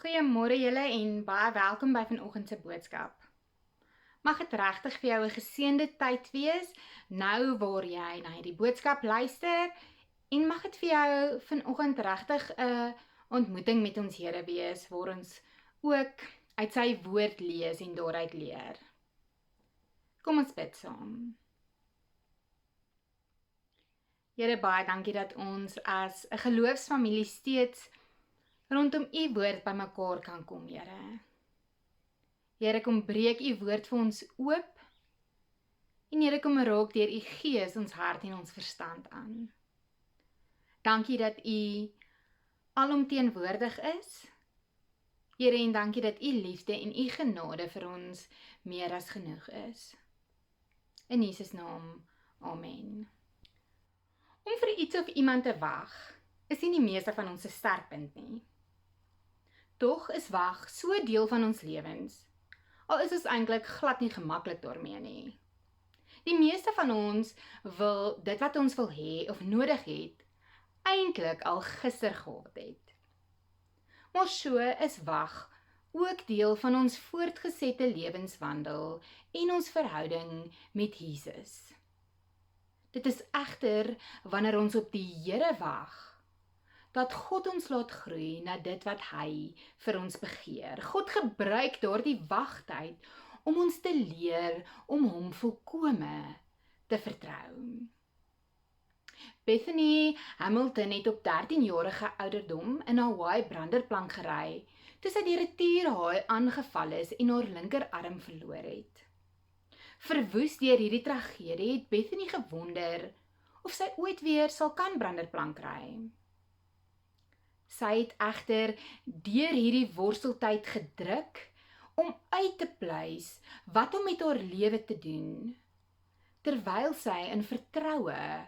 Goeiemôre julle en baie welkom by vanoggend se boodskap. Mag dit regtig vir jou 'n geseënde tyd wees nou waar jy na hierdie boodskap luister en mag dit vir jou vanoggend regtig 'n ontmoeting met ons Here wees waar ons ook uit sy woord lees en daaruit leer. Kom ons bid saam. Here, baie dankie dat ons as 'n geloofsfamilie steeds rondom u woord by mekaar kan kom, Here. Here, kom breek u woord vir ons oop en Here, kom raak deur u gees ons hart en ons verstand aan. Dankie dat u alomteenwoordig is. Here, en dankie dat u liefde en u genade vir ons meer as genoeg is. In Jesus naam, amen. Om vir iets of iemand te wag, is nie die meeste van ons se sterkpunt nie. Tog is wag so deel van ons lewens, al is ons eintlik glad nie gemaklik daarmee nie. Die meeste van ons wil dit wat ons wil hê of nodig het, eintlik al gister gehad het. Maar so is wag ook deel van ons voortgesette lewenswandel en ons verhouding met Jesus. Dit is egter wanneer ons op die Here wag, dat God ons laat groei na dit wat hy vir ons begeer. God gebruik daardie wagtyd om ons te leer om hom volkome te vertrou. Bethany Hamilton het op 13-jarige ouderdom in Hawaii branderplank gery, toe sy deur 'n tierhaai aangeval is en haar linkerarm verloor het. Verwoes deur hierdie tragedie het Bethany gewonder of sy ooit weer sal kan branderplank ry. Sy het egter deur hierdie worsteltyd gedruk om uit te pleis wat om met haar lewe te doen, terwyl sy in vertroue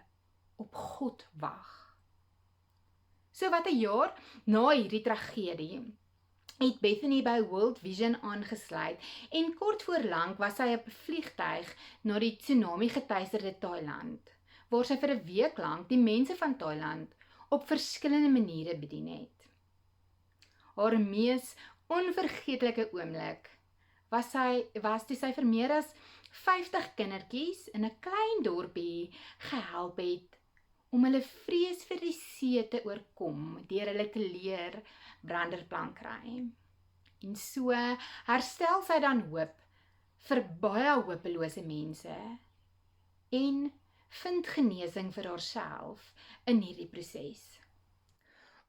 op God wag. So wat 'n jaar na hierdie tragedie het Bethany by World Vision aangesluit en kort voor lank was sy op 'n vliegtuig na die tsunami geteisterde Thailand, waar sy vir 'n week lank die mense van Thailand op verskillende maniere bedien het. Haar mees onvergeetlike oomblik was toe sy vir meer as 50 kindertjies in 'n klein dorpie gehelp het om hulle vrees vir die see te oorkom deur hulle te leer branderplank ry. En so herstel sy dan hoop vir baie hopelose mense en vind genesing vir haarself in hierdie proses.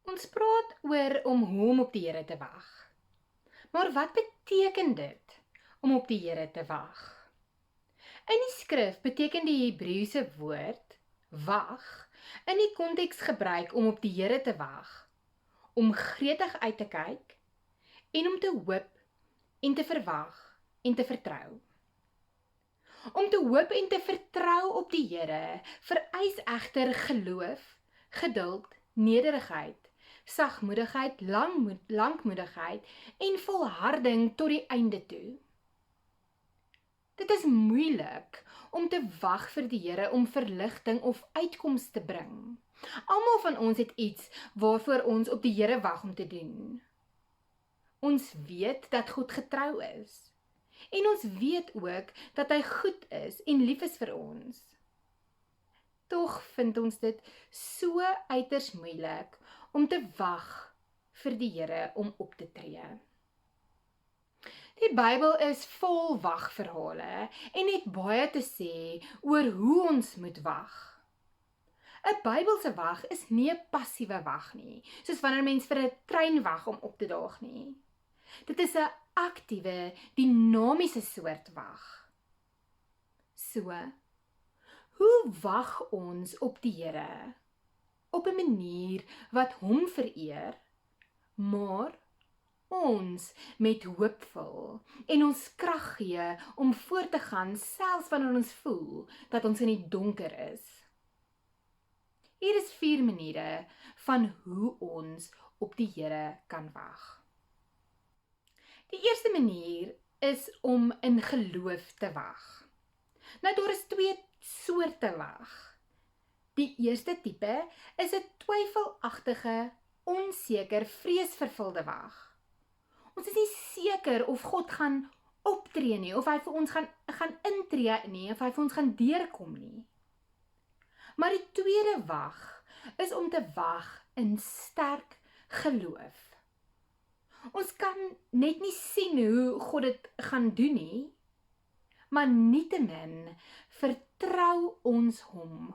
Ons praat oor om op die Here te wag. Maar wat beteken dit om op die Here te wag? In die skrif beteken die Hebreëse woord wag in die konteks gebruik om op die Here te wag, om gretig uit te kyk en om te hoop en te verwag en te vertrou. Om te hoop en te vertrou op die Here vereis egter geloof, geduld, nederigheid, sagmoedigheid, lankmoedigheid en volharding tot die einde toe. Dit is moeilik om te wag vir die Here om verligting of uitkoms te bring. Almal van ons het iets waarvoor ons op die Here wag om te doen. Ons weet dat God getrou is. En ons weet ook dat hy goed is en lief is vir ons. Tog vind ons dit so uiters moeilik om te wag vir die Here om op te tree. Die Bybel is vol wagverhale en het baie te sê oor hoe ons moet wag. 'n Bybelse wag is nie 'n passiewe wag nie, soos wanneer mens vir 'n trein wag om op te daag nie. Dit is 'n aktiewe, dinamiese soort wag. So, hoe wag ons op die Here? Op 'n manier wat hom vereer, maar ons met hoop vul en ons krag gee om voort te gaan selfs wanneer ons voel dat ons in die donker is. Hier is 4 maniere van hoe ons op die Here kan wag. Die eerste manier is om in geloof te wag. Nou daar is 2 soorte wag. Die eerste tipe is 'n twyfelagtige, onseker, vreesvervulde wag. Ons is nie seker of God gaan optree nie, of hy vir ons gaan intree nie, of hy vir ons gaan deurkom nie. Maar die tweede wag is om te wag in sterk geloof. Ons kan net nie sien hoe God dit gaan doen nie, maar nietemin vertrou ons hom,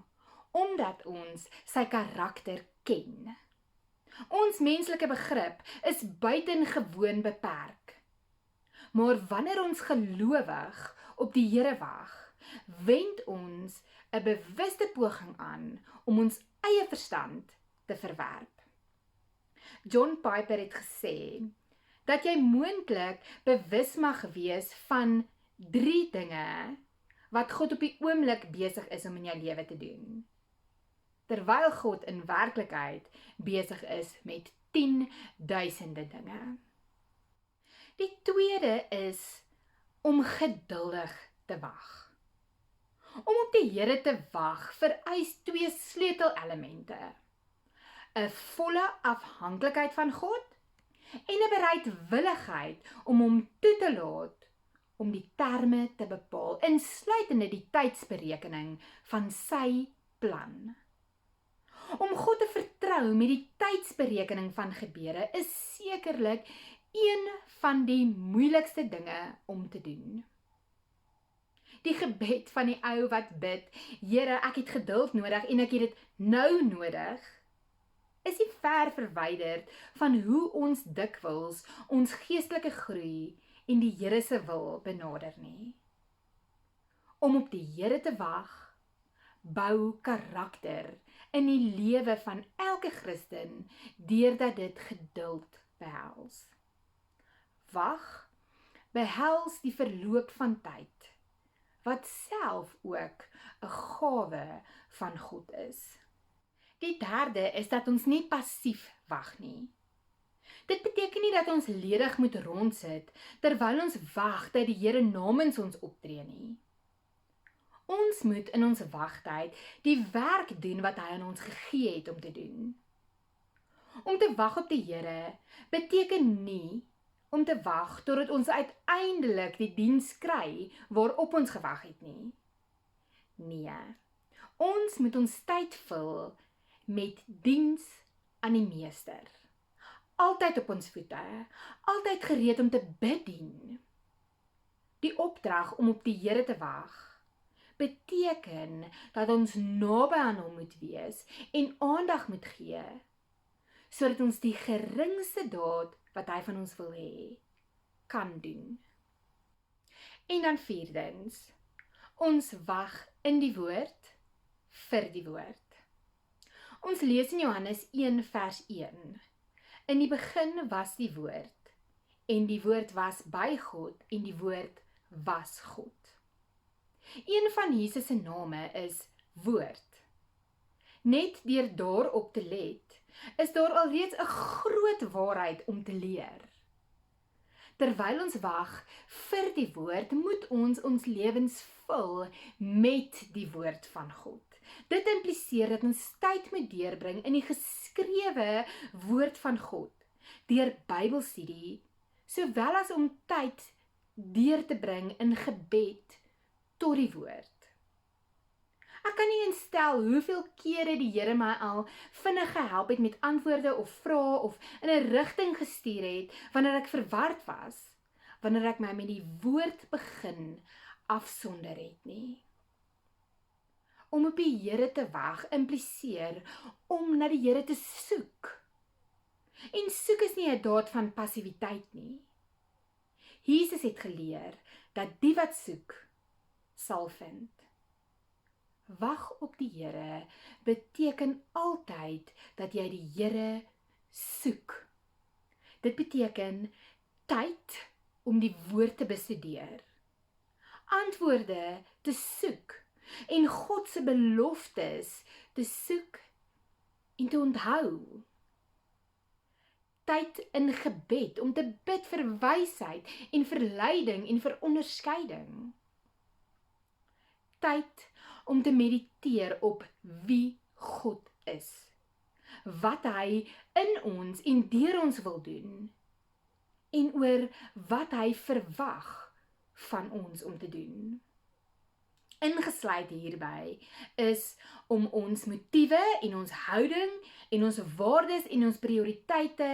omdat ons sy karakter ken. Ons menslike begrip is buitengewoon beperk. Maar wanneer ons gelowig op die Here wag, wend ons 'n bewuste poging aan om ons eie verstand te verwerp. John Piper het gesê dat jy moontlik bewus mag wees van 3 dinge wat God op die oomblik besig is om in jou lewe te doen, terwyl God in werklikheid besig is met 10.000 dinge. Die tweede is om geduldig te wag. Om op die Here te wag vereis 2 sleutelelemente: 'n volle afhanklikheid van God en 'n bereidwilligheid om hom toe te laat om die terme te bepaal, insluitende die tydsberekening van sy plan. Om God te vertrou met die tydsberekening van gebeure is sekerlik een van die moeilikste dinge om te doen. Die gebed van die ou wat bid, Here, ek het geduld nodig en ek het dit nou nodig, is nie ver verwyderd van hoe ons dikwels ons geestelike groei en die Here se wil benader nie. Om op die Here te wag, bou karakter in die lewe van elke Christen, deurdat dit geduld behels. Wag behels die verloop van tyd, wat self ook 'n gawe van God is. Die derde is dat ons nie passief wag nie. Dit beteken nie dat ons ledig moet rondsit, terwyl ons wag dat die Here namens ons optree nie. Ons moet in ons wagtyd die werk doen wat hy aan ons gegee het om te doen. Om te wag op die Here beteken nie om te wag totdat ons uiteindelik die diens kry waarop ons gewag het nie. Nee, ons moet ons tyd vul met diens aan die Meester. Altyd op ons voete, altyd gereed om te bedien. Die opdrag om op die Here te wag beteken dat ons naby aan hom moet wees en aandag moet gee, sodat ons die geringste daad wat hy van ons wil hê, kan doen. En dan vierdens, ons wag in die woord vir die woord. Ons lees in Johannes 1 vers 1. In die begin was die woord, en die woord was by God, en die woord was God. Een van Jesus se name is Woord. Net deur daarop te let, is daar alreeds 'n groot waarheid om te leer. Terwyl ons wag vir die woord, moet ons lewens vul met die woord van God. Dit impliseer dat ons tyd moet deurbring in die geskrewe woord van God, deur Bybelstudie, sowel as om tyd deur te bring in gebed tot die woord. Ek kan nie instel hoeveel kere die Here my al vinnig gehelp het met antwoorde of vrae of in 'n rigting gestuur het wanneer ek verward was, wanneer ek my met die woord begin afsonder het nie. Om op die Here te wag impliseer om na die Here te soek. En soek is nie 'n daad van passiwiteit nie. Jesus het geleer dat die wat soek, sal vind. Wag op die Here beteken altyd dat jy die Here soek. Dit beteken tyd om die woord te bestudeer, antwoorde te soek en God se beloftes te soek en te onthou. Tyd in gebed om te bid vir wysheid en vir leiding en vir onderskeiding. Tyd om te mediteer op wie God is, wat hy in ons en deur ons wil doen, en oor wat hy verwag van ons om te doen. Ingesluit hierby is om ons motiewe en ons houding en ons waardes en ons prioriteite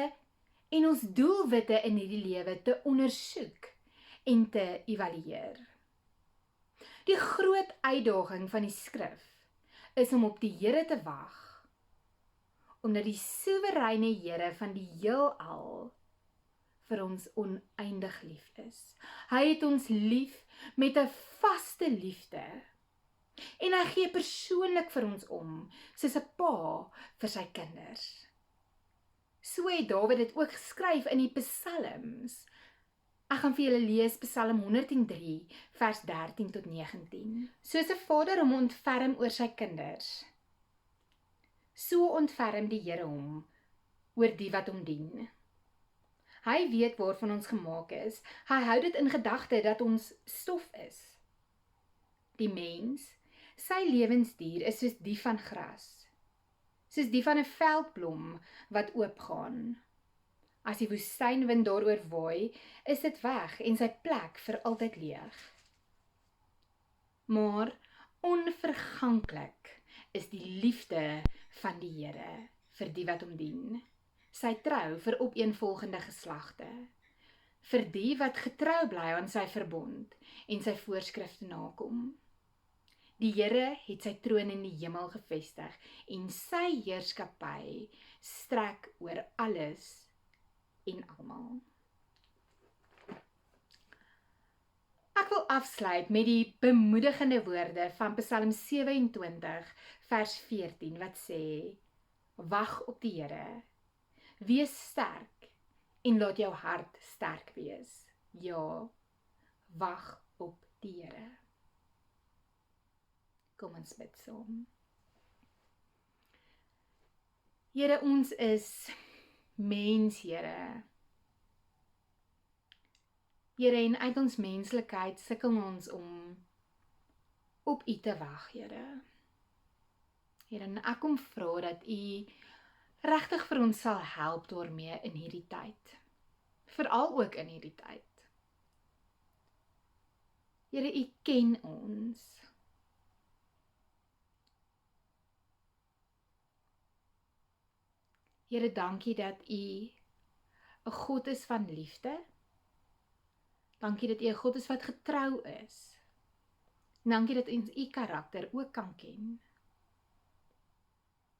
en ons doelwitte in hierdie lewe te ondersoek en te evalueer. Die groot uitdaging van die skrif is om op die Here te wag, omdat die soewereine Here van die heelal vir ons oneindig lief is. Hy het ons lief met 'n vaste liefde en hy gee persoonlik vir ons om, soos 'n pa vir sy kinders. So het Dawid dit ook geskryf in die Psalms. Ek gaan vir julle lees Psalm 103 vers 13 tot 19. Soos 'n vader hom ontferm oor sy kinders, so ontferm die Here hom oor die wat hom dien. Hy weet waarvan ons gemaak is. Hy hou dit in gedagte dat ons stof is. Die mens, sy lewensduur is soos die van gras, soos die van 'n veldblom wat oopgaan. As die woestynwind daaroor waai, is dit weg en sy plek vir altyd leeg. Maar onverganklik is die liefde van die Here vir die wat hom dien. Sy trou vir opeenvolgende geslagte, vir die wat getrou bly aan sy verbond en sy voorskrifte nakom. Die Here het sy troon in die hemel gevestig en sy heerskappy strek oor alles en almal. Ek wil afsluit met die bemoedigende woorde van Psalm 27 vers 14 wat sê: Wag op die Here, wees sterk en laat jou hart sterk wees. Ja, wag op die Here. Kom ons bid saam. Here, ons is mens, Here. Here, en uit ons menslikheid sukkel ons om op U te wag, Here. Here, en ek kom vra dat U regtig vir ons sal help daarmee in hierdie tyd. Veral ook in hierdie tyd. Here, U ken ons. Here, dankie dat U 'n God is van liefde. Dankie dat U 'n God is wat getrou is. Dankie dat ons U karakter ook kan ken.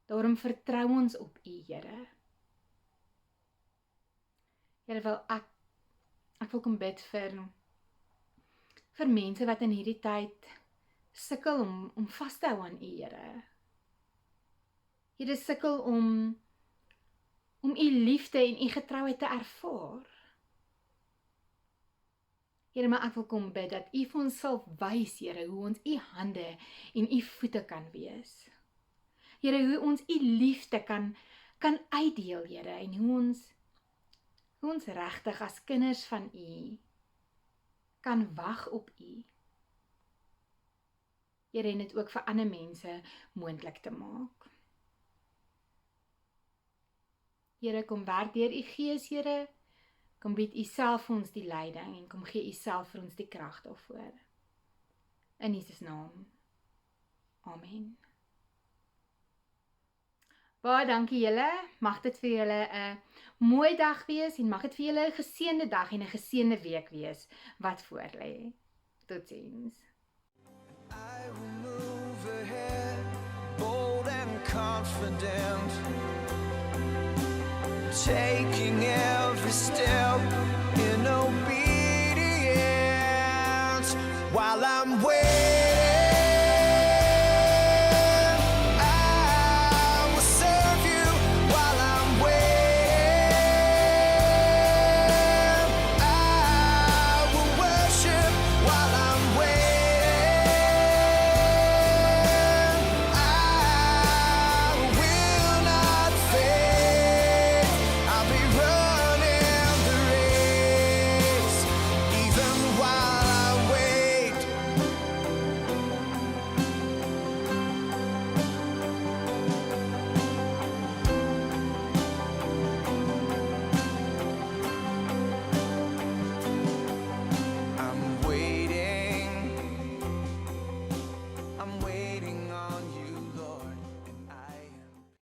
Daarom vertrou ons op U, Here. Here, ek wil kom bid vir mense wat in hierdie tyd sukkel om vas te hou aan U, Here. Here, sukkel om U liefde en U getrouheid te ervaar. Here, maar ek wil kom bid dat U vir ons sal wys, Here, hoe ons U hande en U voete kan wees. Here, hoe ons U liefde kan uitdeel, Here, en hoe ons regtig as kinders van U kan wag op U. Here, en dit ook vir ander mense moontlik te maak. Here, kom werk deur U Gees, Here. Kom bied U self vir ons die leiding en kom gee U self vir ons die krag daarvoor. In Jesus naam. Amen. Baie dankie julle. Mag dit vir julle 'n mooi dag wees en mag dit vir julle 'n geseënde dag en 'n geseënde week wees wat voorlê. Totsiens. I will move ahead, bold and confident, taking every step in obedience while I'm waiting.